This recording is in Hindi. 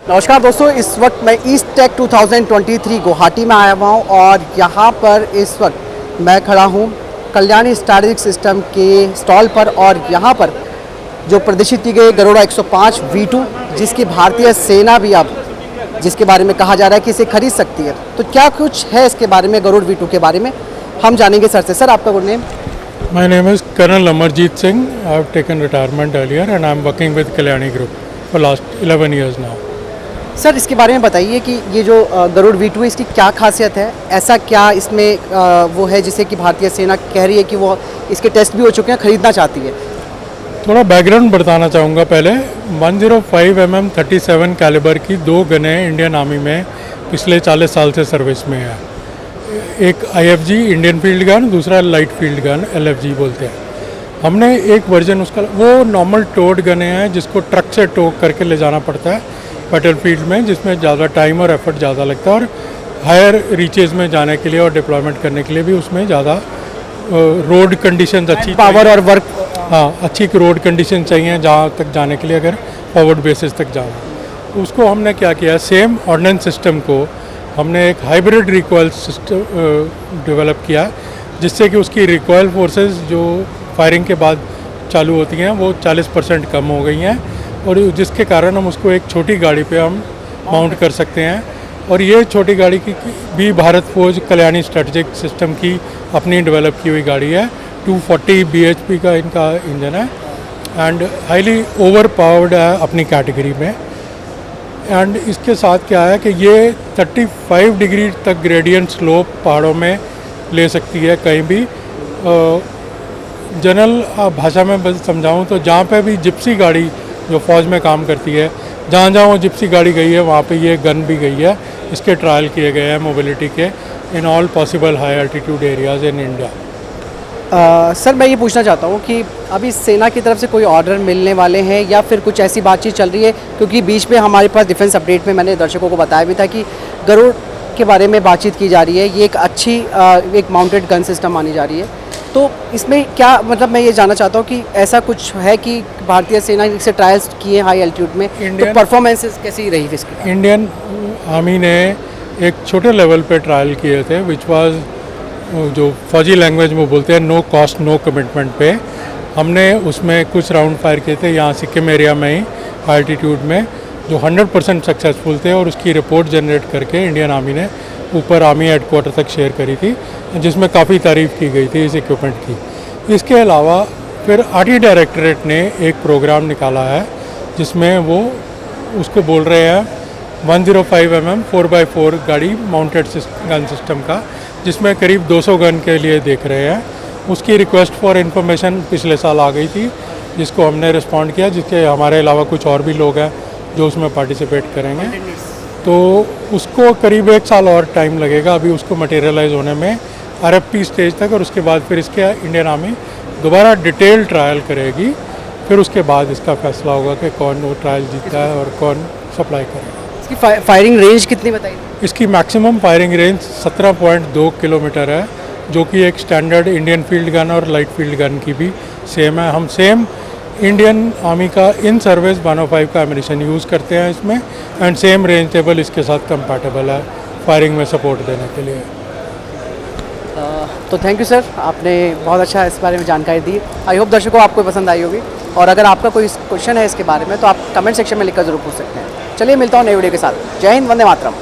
नमस्कार दोस्तों, इस वक्त मैं ईस्ट टेक 2023 गुवाहाटी में आया हुआ हूँ और यहाँ पर इस वक्त मैं खड़ा हूँ कल्याणी स्ट्रैटेजिक सिस्टम के स्टॉल पर। और यहाँ पर जो प्रदर्शित की गई गरुड़ा 105 V2 जिसकी भारतीय सेना भी अब जिसके बारे में कहा जा रहा है कि इसे खरीद सकती है, तो क्या कुछ है इसके बारे में, गरुड़ V2 के बारे में हम जानेंगे सर से। सर, आपका good name? My name is Colonel Amarjeet Singh. I have taken retirement earlier and I am working with Kalyani Group for last 11 years now. Sir, इसके बारे में बताइए कि ये जो गरुड़ V2 है, इसकी क्या खासियत है? ऐसा क्या इसमें वो है जिसे कि भारतीय सेना कह रही है कि वो इसके टेस्ट भी हो चुके हैं, खरीदना चाहती है? थोड़ा बैकग्राउंड बताना चाहूँगा पहले। 105 mm 37 कैलिबर की दो गनें इंडियन आर्मी में पिछले 40 साल से सर्विस में है। एक IFG इंडियन फील्ड गन, दूसरा लाइट फील्ड गन LFG बोलते हैं। हमने एक वर्जन उसका, वो नॉर्मल टोड गने हैं जिसको ट्रक से टो करके ले जाना पड़ता है बैटल फील्ड में, जिसमें ज़्यादा टाइम और एफर्ट ज़्यादा लगता है और हायर रीचेज में जाने के लिए और डिप्लॉयमेंट करने के लिए भी उसमें ज़्यादा रोड कंडीशंस अच्छी पावर और वर्क, हाँ, अच्छी रोड कंडीशन चाहिए जहाँ तक जाने के लिए, अगर फॉरवर्ड बेसिस तक जाना। उसको हमने क्या किया, सेम ऑर्डिनेंस सिस्टम को हमने एक हाइब्रिड रिकॉयल सिस्टम डेवलप किया जिससे कि उसकी रिकॉयल फोर्सेस जो फायरिंग के बाद चालू होती हैं वो 40% कम हो गई हैं और जिसके कारण हम उसको एक छोटी गाड़ी पे हम माउंट कर सकते हैं। और ये छोटी गाड़ी की भी भारत फौज कल्याणी स्ट्रेटेजिक सिस्टम की अपनी डेवलप की हुई गाड़ी है। 240 bhp का इनका इंजन है एंड हाईली ओवर पावर्ड है अपनी कैटेगरी में। एंड इसके साथ क्या है कि ये 35 डिग्री तक ग्रेडियंट स्लोप पहाड़ों में ले सकती है कहीं भी। जनरल भाषा में बस समझाऊँ तो जहाँ पे भी जिप्सी गाड़ी जो फौज में काम करती है, जहाँ जहाँ वो जिप्सी गाड़ी गई है वहाँ पे ये गन भी गई है। इसके ट्रायल किए गए हैं मोबिलिटी के in all possible high altitude areas in India. Sir, मैं ये पूछना चाहता हूँ कि अभी सेना की तरफ से कोई ऑर्डर मिलने वाले हैं या फिर कुछ ऐसी बातचीत चल रही है? क्योंकि बीच में हमारे पास डिफेंस अपडेट में मैंने दर्शकों को बताया भी था कि गरुड़ के बारे में बातचीत की जा रही है। ये एक अच्छी एक माउंटेड गन सिस्टम मानी जा रही है, तो इसमें क्या मतलब, मैं ये जानना चाहता हूँ कि ऐसा कुछ है कि भारतीय सेना से ट्रायल्स किए हाई एल्टीट्यूड में, तो परफॉर्मेंसेस कैसी रही इसकी? इंडियन आर्मी ने एक छोटे लेवल पे ट्रायल किए थे विच वाज, जो फौजी लैंग्वेज में बोलते हैं, नो कॉस्ट नो कमिटमेंट पे। हमने उसमें कुछ राउंड फायर किए थे यहाँ सिक्किम एरिया में ही हाई एल्टीट्यूड में, जो 100% सक्सेसफुल थे और उसकी रिपोर्ट जनरेट करके इंडियन आर्मी ने ऊपर आर्मी हेडक्वार्टर तक शेयर करी थी, जिसमें काफ़ी तारीफ़ की गई थी इस इक्विपमेंट की। इसके अलावा फिर RT डायरेक्टरेट ने एक प्रोग्राम निकाला है जिसमें वो उसको बोल रहे हैं 105 mm 4x4 गाड़ी माउंटेड गन सिस्टम का, जिसमें करीब 200 गन के लिए देख रहे हैं। उसकी रिक्वेस्ट फॉर इन्फॉर्मेशन पिछले साल आ गई थी जिसको हमने रिस्पॉन्ड किया, जिसके हमारे अलावा कुछ और भी लोग हैं जो उसमें पार्टिसिपेट करेंगे। तो उसको करीब 1 साल और टाइम लगेगा अभी उसको मटेरियलाइज होने में, RFP स्टेज तक, और उसके बाद फिर इसके इंडियन आर्मी दोबारा डिटेल ट्रायल करेगी। फिर उसके बाद इसका फैसला होगा कि कौन वो ट्रायल जीतता है और कौन सप्लाई करेगा। इसकी फायरिंग रेंज कितनी बताइए? इसकी मैक्सिमम फायरिंग रेंज 17.2 किलोमीटर है, जो कि एक स्टैंडर्ड इंडियन फील्ड गन और लाइट फील्ड गन की भी सेम है। हम सेम इंडियन आर्मी का इन सर्विस 105 का एमिनेशन यूज़ करते हैं इसमें, एंड सेम रेंज टेबल इसके साथ कंपैटिबल है फायरिंग में सपोर्ट देने के लिए। तो थैंक यू सर, आपने बहुत अच्छा इस बारे में जानकारी दी। आई होप दर्शकों आपको पसंद आई होगी, और अगर आपका कोई क्वेश्चन है इसके बारे में तो आप कमेंट सेक्शन में लिखकर जरूर पूछ सकते हैं। चलिए, मिलता हूँ नई वीडियो के साथ। जय हिंद, वंदे मातरम।